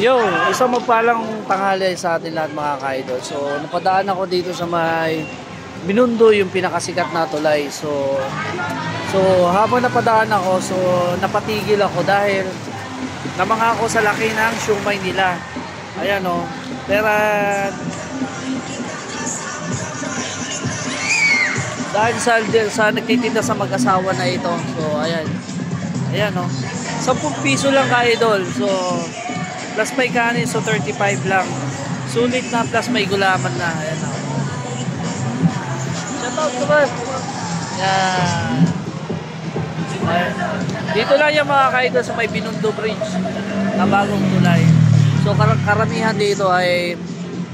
Yo, isang magpalang tanghali sa atin lahat mga ka-idol. So, napadaan ako dito sa may Binondo, yung pinakasikat na tulay. So habang napadaan ako, so napatigil ako dahil namangha ako sa laki ng siumay nila. Ayan o. Pero dahil sa nagtitinda sa mag-asawa na ito. So, ayan. Ayan o. 10 piso lang ka-idol. So, plus may kanin, so 35 lang. Sulit na, plus may gulaman na. Ayan o. Shoutout ko ba? Yan. Ayan. Dito lang yung mga ka-idol sa may Binondo Bridge na bagong tulay. So, karamihan dito ay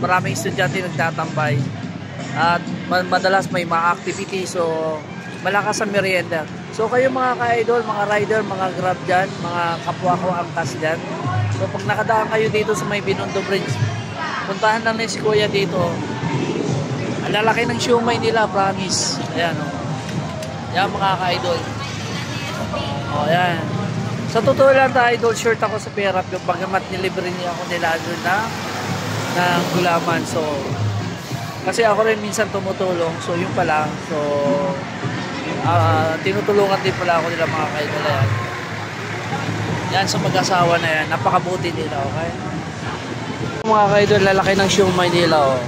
maraming estudyante nagtatambay. At madalas may mga activity. So, malakas ang merienda. So, kayo mga ka-idol, mga rider, mga grab dyan, mga kapwa ko angkas dyan. So, pag nakadaan kayo dito sa may Binondo Bridge, puntahan lang na si Kuya dito. Ang lalaki ng siumay nila, promise. Ayan, o. Yan, mga ka-idol. O, ayan. Sa totoo lang, idol, short ako sa pera. Yung bagamat nilibre niya ako nila doon ng gulaman. So, kasi ako rin minsan tumutulong. So, yun pala. So, tinutulungan din pala ako nila mga ka-idol. Ayan. Yan sa mag-asawa na yan. Napakabuti nila, okay? Mga ka-idol, lalaki ng siumay nila, oh.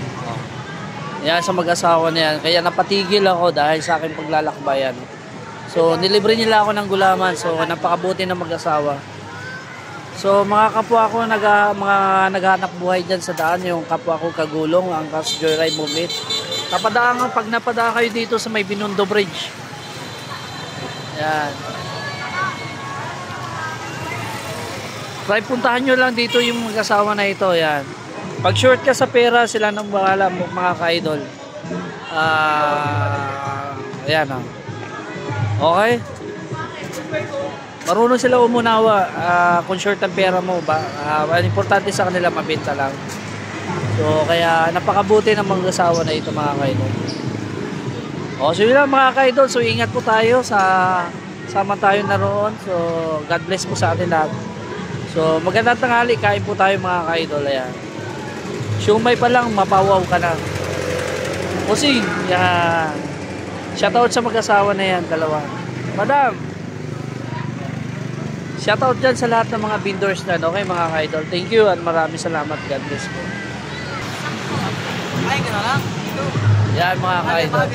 Yan sa mag-asawa na yan. Kaya napatigil ako dahil sa aking paglalakbayan. So, nilibre nila ako ng gulaman. So, napakabuti ng mag-asawa. So, mga kapwa ko, mga naghahanap buhay dyan sa daan, yung kapwa ko kagulong, ang Angkas Joyride Movement. Pag napadaan kayo dito sa may Binondo Bridge. Yan. Try puntahan nyo lang dito yung mag-asawa na ito. Yan. Pag short ka sa pera, sila nang bahala mga ka-idol. Ayan o. Okay? Marunong sila umunawa kung short ang pera mo ba. Importante sa kanila mabenta lang. So kaya napakabuti ng mga asawa na ito mga ka-idol. So yun lang mga ka-idol. So ingat po tayo sama tayo naroon. So God bless po sa atin lahat. So magandang tanghali. Kain po tayo mga ka-idol. Ayan. Siumay pa lang, mapawaw ka na. Kusing, yan. Shoutout sa mag-asawa na yan, dalawa. Madam, shoutout dyan sa lahat ng mga vendors na, okay mga ka-idol. Thank you at maraming salamat. God bless po. Ay, gano'n lang. Yan mga ka-idol.